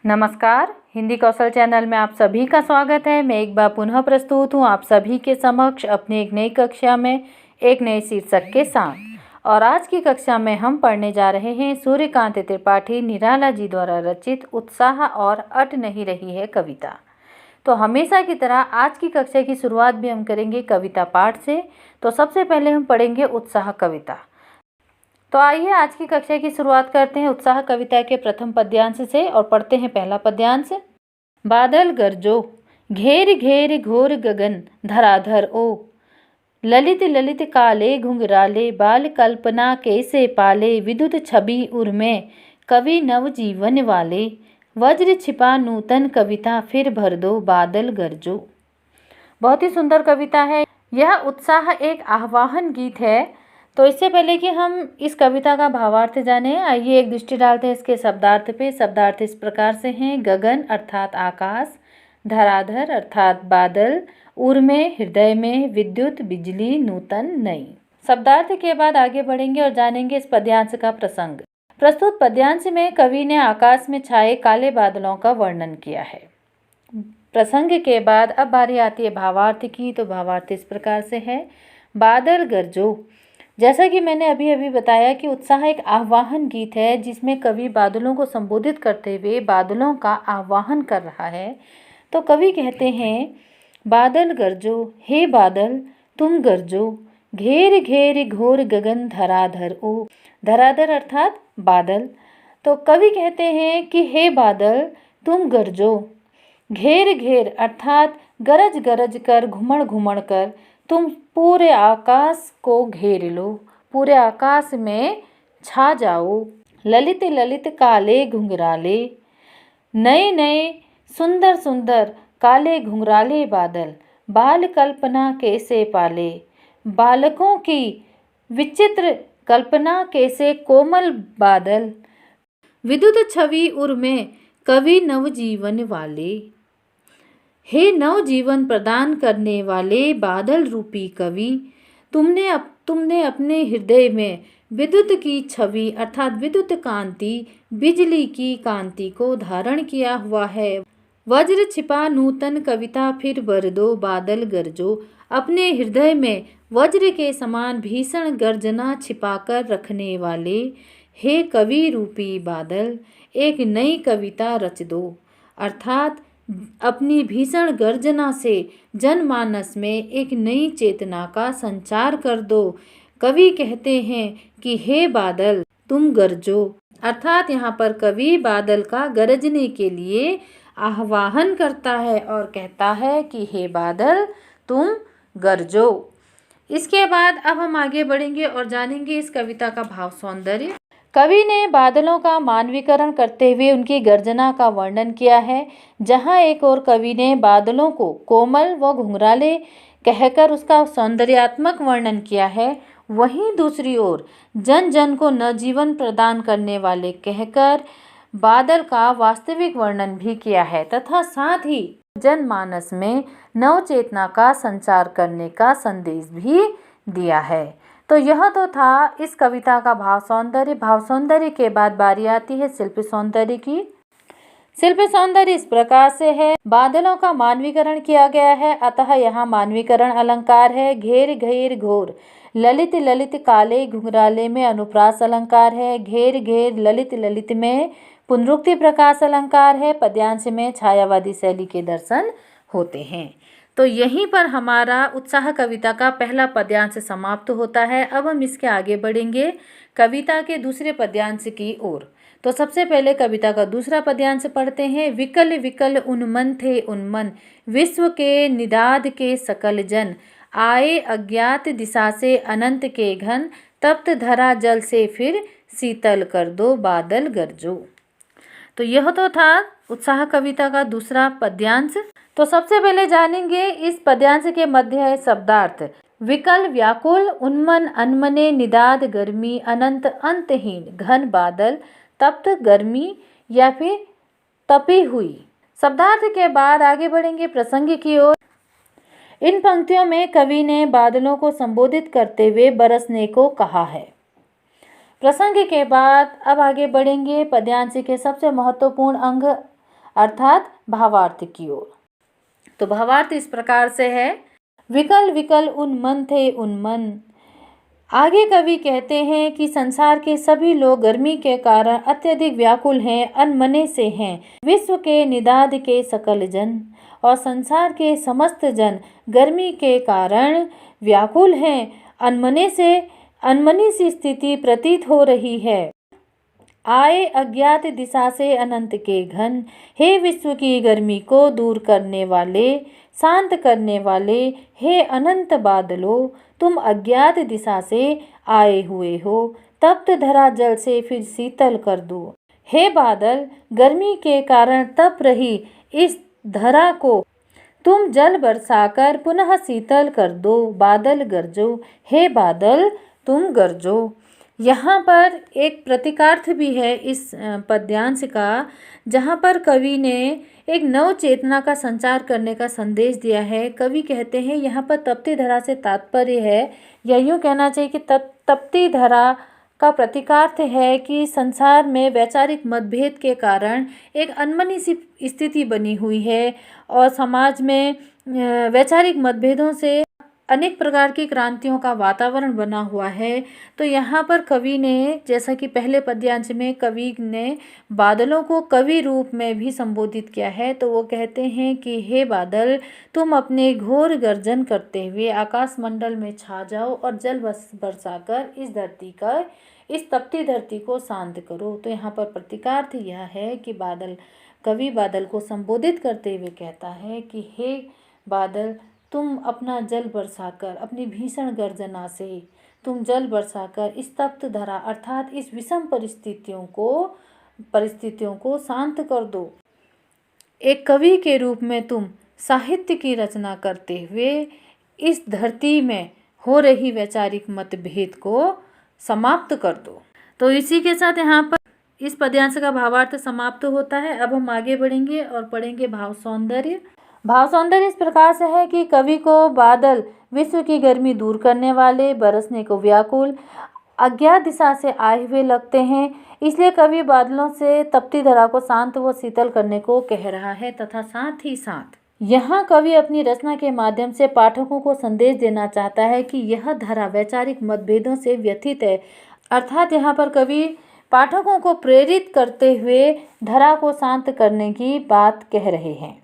नमस्कार, हिंदी कौशल चैनल में आप सभी का स्वागत है। मैं एक बार पुनः प्रस्तुत हूँ आप सभी के समक्ष अपनी एक नई कक्षा में एक नए शीर्षक के साथ। और आज की कक्षा में हम पढ़ने जा रहे हैं सूर्यकांत त्रिपाठी निराला जी द्वारा रचित उत्साह और अट नहीं रही है कविता। तो हमेशा की तरह आज की कक्षा की शुरुआत भी हम करेंगे कविता पाठ से। तो सबसे पहले हम पढ़ेंगे उत्साह कविता। तो आइए आज की कक्षा की शुरुआत करते हैं उत्साह कविता के प्रथम पद्यांश से और पढ़ते हैं पहला पद्यांश। बादल गरजो घेर घेर घोर गगन धराधर ओ, ललित ललित काले घुंघराले बाल कल्पना कैसे पाले, विद्युत छवि उर्मे कवि नव जीवन वाले, वज्र छिपा नूतन कविता फिर भर दो बादल गरजो। बहुत ही सुंदर कविता है। यह उत्साह एक आह्वान गीत है। तो इससे पहले कि हम इस कविता का भावार्थ जानें, आइए एक दृष्टि डालते हैं इसके शब्दार्थ पे। शब्दार्थ इस प्रकार से हैं: गगन अर्थात आकाश, धराधर अर्थात बादल, उर्मे हृदय में, विद्युत बिजली, नूतन नई। शब्दार्थ के बाद आगे बढ़ेंगे और जानेंगे इस पद्यांश का प्रसंग। प्रस्तुत पद्यांश में कवि ने आकाश में छाए काले बादलों का वर्णन किया है। प्रसंग के बाद अब बारी आती है भावार्थ की। तो भावार्थ इस प्रकार से है: बादल गरजो। जैसा कि मैंने अभी बताया कि उत्साह एक आह्वान गीत है जिसमें कवि बादलों को संबोधित करते हुए बादलों का आह्वान कर रहा है। तो कवि कहते हैं, बादल गरजो, हे बादल तुम गरजो, घेर घेर घोर गगन धराधर ओ। धराधर अर्थात बादल। तो कवि कहते हैं कि हे बादल तुम गरजो, घेर घेर अर्थात गरज गरज कर, घुमड़ घुमड़ कर तुम पूरे आकाश को घेर लो, पूरे आकाश में छा जाओ। ललित ललित काले घुंघराले, नए नए सुंदर सुंदर काले घुंघराले बादल, बाल कल्पना कैसे पाले, बालकों की विचित्र कल्पना कैसे कोमल बादल, विद्युत छवि उर्मे कवि नवजीवन वाले। हे नव जीवन प्रदान करने वाले बादल रूपी कवि, तुमने अपने हृदय में विद्युत की छवि अर्थात विद्युत कांति, बिजली की कांति को धारण किया हुआ है। वज्र छिपा नूतन कविता फिर भर दो बादल गरजो। अपने हृदय में वज्र के समान भीषण गर्जना छिपाकर रखने वाले हे कवि रूपी बादल, एक नई कविता रच दो। अर्थात अपनी भीषण गर्जना से जनमानस में एक नई चेतना का संचार कर दो। कवि कहते हैं कि हे बादल तुम गरजो। अर्थात यहाँ पर कवि बादल का गरजने के लिए आह्वान करता है और कहता है कि हे बादल तुम गरजो। इसके बाद अब हम आगे बढ़ेंगे और जानेंगे इस कविता का भाव सौंदर्य। कवि ने बादलों का मानवीकरण करते हुए उनकी गर्जना का वर्णन किया है। जहाँ एक और कवि ने बादलों को कोमल व घुंघराले कहकर उसका सौंदर्यात्मक वर्णन किया है, वहीं दूसरी ओर जन जन को नवजीवन प्रदान करने वाले कहकर बादल का वास्तविक वर्णन भी किया है तथा साथ ही जनमानस में नवचेतना का संचार करने का संदेश भी दिया है। तो यह तो था इस कविता का भाव सौंदर्य। भाव सौंदर्य के बाद बारी आती है शिल्प सौंदर्य की। शिल्प सौंदर्य इस प्रकार से है: बादलों का मानवीकरण किया गया है, अतः यहाँ मानवीकरण अलंकार है। घेर घेर घोर, ललित ललित काले घुंघराले में अनुप्रास अलंकार है। घेर घेर ललित ललित में पुनरुक्ति प्रकाश अलंकार है। पद्यांश में छायावादी शैली के दर्शन होते हैं। तो यहीं पर हमारा उत्साह कविता का पहला पद्यांश समाप्त होता है। अब हम इसके आगे बढ़ेंगे कविता के दूसरे पद्यांश की ओर। तो सबसे पहले कविता का दूसरा पद्यांश पढ़ते हैं। विकल विकल उन्मन थे उन्मन, विश्व के निदाद के सकल जन, आए अज्ञात दिशा से अनंत के घन, तप्त धरा जल से फिर शीतल कर दो बादल गरजो। तो यह तो था उत्साह कविता का दूसरा पद्यांश। तो सबसे पहले जानेंगे इस पद्यांश के मध्य है शब्दार्थ। विकल व्याकुल, उन्मन अनमने, निदाद गर्मी, अनंत अंतहीन, घन बादल, तप्त गर्मी या फिर तपी हुई। शब्दार्थ के बाद आगे बढ़ेंगे प्रसंग की ओर। इन पंक्तियों में कवि ने बादलों को संबोधित करते हुए बरसने को कहा है। प्रसंग के बाद अब आगे बढ़ेंगे पद्यांश के सबसे महत्वपूर्ण अंग अर्थात भावार्थ की ओर। तो भावार्थ इस प्रकार से है, विकल विकल उन मन थे उन मन। आगे कवि कहते हैं कि संसार के सभी लोग गर्मी के कारण अत्यधिक व्याकुल हैं, अनमने से हैं। विश्व के निदाद के सकल जन और संसार के समस्त जन गर्मी के कारण व्याकुल हैं, अनमनी सी स्थिति प्रतीत हो रही है। आए अज्ञात दिशा से अनंत के घन, हे विश्व की गर्मी को दूर करने वाले, शांत करने वाले, हे अनंत बादलों, तुम अज्ञात दिशा से आए हुए हो, तप्त धरा जल से फिर शीतल कर दो। हे बादल, गर्मी के कारण तप रही इस धरा को तुम जल बरसाकर पुनः शीतल कर दो। बादल गरजो, हे बादल तुम गरजो। यहाँ पर एक प्रतीकार्थ भी है इस पद्यांश का, जहाँ पर कवि ने एक नव चेतना का संचार करने का संदेश दिया है। कवि कहते हैं यहाँ पर तपती धरा से तात्पर्य है, या यूँ कहना चाहिए कि तपती धरा का प्रतीकार्थ है कि संसार में वैचारिक मतभेद के कारण एक अनमनी सी स्थिति बनी हुई है और समाज में वैचारिक मतभेदों से अनेक प्रकार की क्रांतियों का वातावरण बना हुआ है। तो यहाँ पर कवि ने, जैसा कि पहले पद्यांश में कवि ने बादलों को कवि रूप में भी संबोधित किया है, तो वो कहते हैं कि हे बादल, तुम अपने घोर गर्जन करते हुए आकाश मंडल में छा जाओ और जल बरसाकर इस तपती धरती को शांत करो। तो यहाँ पर प्रतीकार्थ यह है कि कवि बादल को संबोधित करते हुए कहता है कि हे बादल, तुम अपना जल बरसाकर, अपनी भीषण गर्जना से तुम जल बरसाकर इस तप्त धरा अर्थात इस विषम परिस्थितियों को शांत कर दो। एक कवि के रूप में तुम साहित्य की रचना करते हुए इस धरती में हो रही वैचारिक मतभेद को समाप्त कर दो। तो इसी के साथ यहाँ पर इस पद्यांश का भावार्थ समाप्त होता है। अब हम आगे बढ़ेंगे और पढ़ेंगे भाव सौंदर्य। भाव सौंदर्य इस प्रकार से है कि कवि को बादल विश्व की गर्मी दूर करने वाले, बरसने को व्याकुल, अज्ञात दिशा से आए हुए लगते हैं, इसलिए कवि बादलों से तपती धरा को शांत व शीतल करने को कह रहा है। तथा साथ ही साथ यहाँ कवि अपनी रचना के माध्यम से पाठकों को संदेश देना चाहता है कि यह धरा वैचारिक मतभेदों से व्यथित है। अर्थात यहाँ पर कवि पाठकों को प्रेरित करते हुए धरा को शांत करने की बात कह रहे हैं।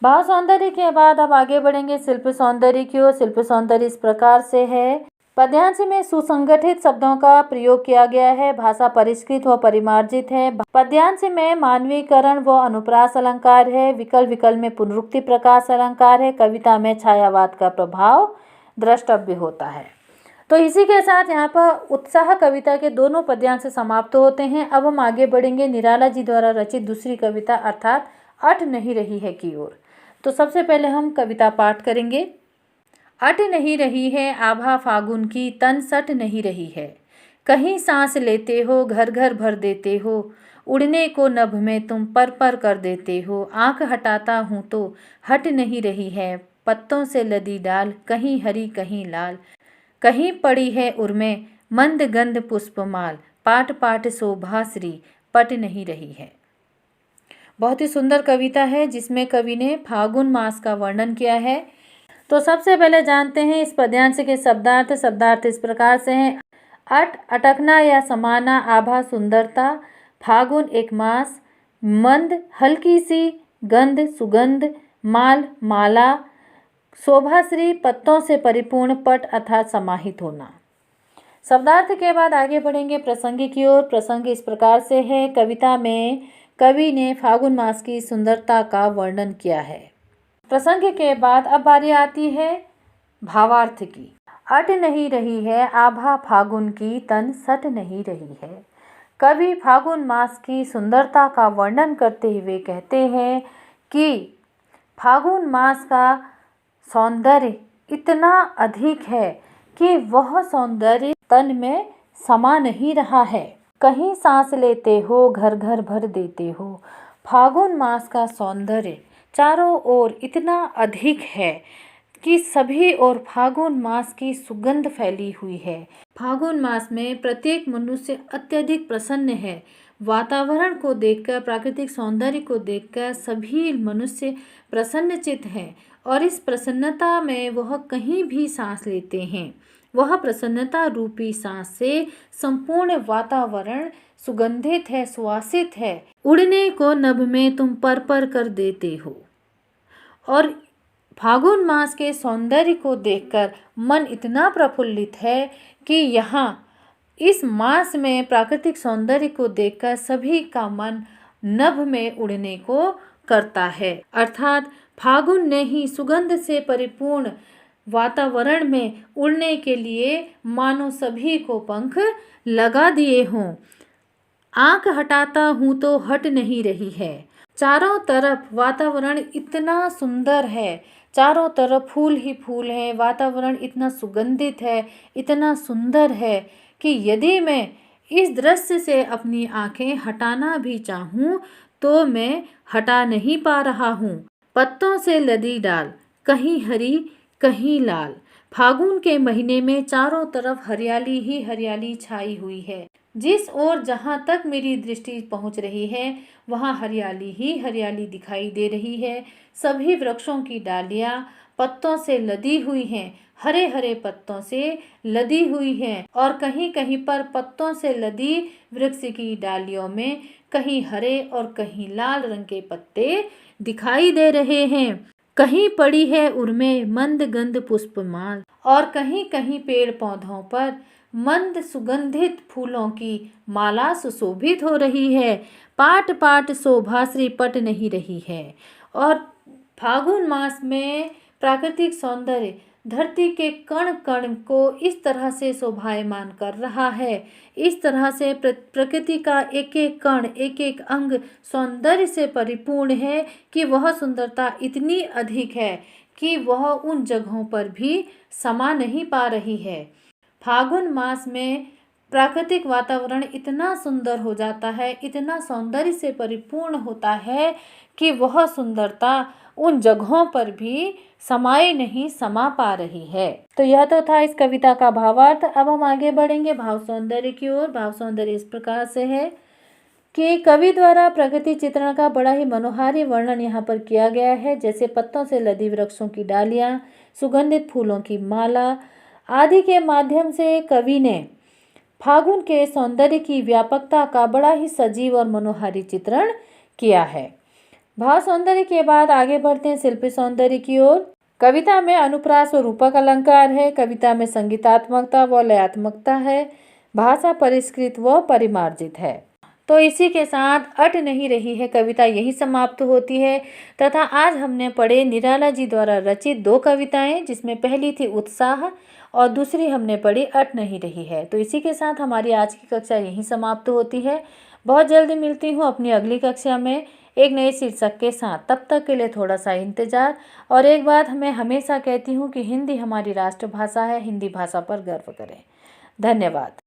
भाव सौंदर्य के बाद अब आगे बढ़ेंगे शिल्प सौंदर्य की ओर। शिल्प सौंदर्य इस प्रकार से है, पद्यांश में सुसंगठित शब्दों का प्रयोग किया गया है, भाषा परिष्कृत व परिमार्जित है। पद्यांश में मानवीकरण व अनुप्रास अलंकार है, विकल विकल में पुनरुक्ति प्रकाश अलंकार है, कविता में छायावाद का प्रभाव द्रष्टव्य होता है। तो इसी के साथ यहाँ पर उत्साह कविता के दोनों पद्यांश समाप्त होते हैं। अब हम आगे बढ़ेंगे निराला जी द्वारा रचित दूसरी कविता अर्थात अट नहीं रही है की ओर। तो सबसे पहले हम कविता पाठ करेंगे। अट नहीं रही है आभा फागुन की, तन सट नहीं रही है, कहीं सांस लेते हो घर घर भर देते हो, उड़ने को नभ में तुम पर कर देते हो, आंख हटाता हूँ तो हट नहीं रही है, पत्तों से लदी डाल कहीं हरी कहीं लाल, कहीं पड़ी है उर्मे मंद गंध पुष्पमाल, पाट पाट शोभाश्री पट नहीं रही है। बहुत ही सुंदर कविता है जिसमें कवि ने फागुन मास का वर्णन किया है। तो सबसे पहले जानते हैं इस पद्यांश के शब्दार्थ। शब्दार्थ इस प्रकार से हैं, अटकना या समाना, आभा सुंदरता, फागुन एक मास, मंद हल्की सी, गंध सुगंध, माल माला, शोभाश्री पत्तों से परिपूर्ण, पट अर्थात समाहित होना। शब्दार्थ के बाद आगे बढ़ेंगे प्रसंग की ओर। प्रसंग इस प्रकार से है, कविता में कवि ने फागुन मास की सुंदरता का वर्णन किया है। प्रसंग के बाद अब बारी आती है भावार्थ की। अट नहीं रही है आभा फागुन की, तन सट नहीं रही है। कवि फागुन मास की सुंदरता का वर्णन करते हुए कहते हैं कि फागुन मास का सौंदर्य इतना अधिक है कि वह सौंदर्य तन में समा नहीं रहा है, कहीं सांस लेते हो घर घर भर देते हो। फागुन मास का सौंदर्य चारों ओर इतना अधिक है कि सभी ओर फागुन मास की सुगंध फैली हुई है। फागुन मास में प्रत्येक मनुष्य अत्यधिक प्रसन्न है। वातावरण को देखकर, प्राकृतिक सौंदर्य को देखकर सभी मनुष्य प्रसन्नचित्त हैं और इस प्रसन्नता में वह कहीं भी सांस लेते हैं। वह प्रसन्नता रूपी सांस से संपूर्ण वातावरण सुगंधित है, सुवासित है। उड़ने को नभ में तुम पर कर देते हो। और फागुन मास के सौंदर्य को देखकर मन इतना प्रफुल्लित है कि यहाँ इस मास में प्राकृतिक सौंदर्य को देखकर सभी का मन नभ में उड़ने को करता है। अर्थात फागुन ने ही सुगंध से परिपूर्ण वातावरण में उड़ने के लिए मानो सभी को पंख लगा दिए हों। आंख हटाता हूँ तो हट नहीं रही है। चारों तरफ वातावरण इतना सुंदर है, चारों तरफ फूल ही फूल है, वातावरण इतना सुगंधित है, इतना सुंदर है कि यदि मैं इस दृश्य से अपनी आंखें हटाना भी चाहूँ तो मैं हटा नहीं पा रहा हूँ। पत्तों से लदी डाल, कहीं हरी कहीं लाल। फागुन के महीने में चारों तरफ हरियाली ही हरियाली छाई हुई है। जिस ओर जहाँ तक मेरी दृष्टि पहुँच रही है वहाँ हरियाली ही हरियाली दिखाई दे रही है। सभी वृक्षों की डालियाँ पत्तों से लदी हुई हैं, हरे हरे पत्तों से लदी हुई हैं और कहीं कहीं पर पत्तों से लदी वृक्ष की डालियों में कहीं हरे और कहीं लाल रंग के पत्ते दिखाई दे रहे हैं। कहीं पड़ी है उर्मे मंद गंध पुष्पमाल और कहीं कहीं पेड़ पौधों पर मंद सुगंधित फूलों की माला सुशोभित हो रही है। पाट पाट शोभाश्री पट नहीं रही है। और फागुन मास में प्राकृतिक सौंदर्य धरती के कण कण को इस तरह से शोभायमान कर रहा है, इस तरह से प्रकृति का एक एक कण, एक एक अंग सौंदर्य से परिपूर्ण है कि वह सुंदरता इतनी अधिक है कि वह उन जगहों पर भी समा नहीं पा रही है। फागुन मास में प्राकृतिक वातावरण इतना सुंदर हो जाता है, इतना सौंदर्य से परिपूर्ण होता है कि वह सुंदरता उन जगहों पर भी समाये नहीं समा पा रही है। तो यह तो था इस कविता का भावार्थ। अब हम आगे बढ़ेंगे भाव सौंदर्य की ओर। भाव सौंदर्य इस प्रकार से है कि कवि द्वारा प्रकृति चित्रण का बड़ा ही मनोहारी वर्णन यहाँ पर किया गया है। जैसे पत्तों से लदी वृक्षों की डालियाँ, सुगंधित फूलों की माला आदि के माध्यम से कवि ने फागुन के सौंदर्य की व्यापकता का बड़ा ही सजीव और मनोहारी चित्रण किया है। भाव सौंदर्य के बाद आगे बढ़ते हैं शिल्पी सौंदर्य की ओर। कविता में अनुप्रास और रूपक अलंकार है। कविता में संगीतात्मकता व लयात्मकता है। भाषा परिष्कृत व परिमार्जित है। तो इसी के साथ अट नहीं रही है कविता यही समाप्त होती है तथा आज हमने पढ़े निराला जी द्वारा रचित दो कविताएं, जिसमें पहली थी उत्साह और दूसरी हमने पढ़ी अट नहीं रही है। तो इसी के साथ हमारी आज की कक्षा यहीं समाप्त होती है। बहुत जल्दी मिलती हूँ अपनी अगली कक्षा में एक नए शीर्षक के साथ। तब तक के लिए थोड़ा सा इंतजार। और एक बात मैं हमेशा कहती हूँ कि हिंदी हमारी राष्ट्रभाषा है, हिंदी भाषा पर गर्व करें। धन्यवाद।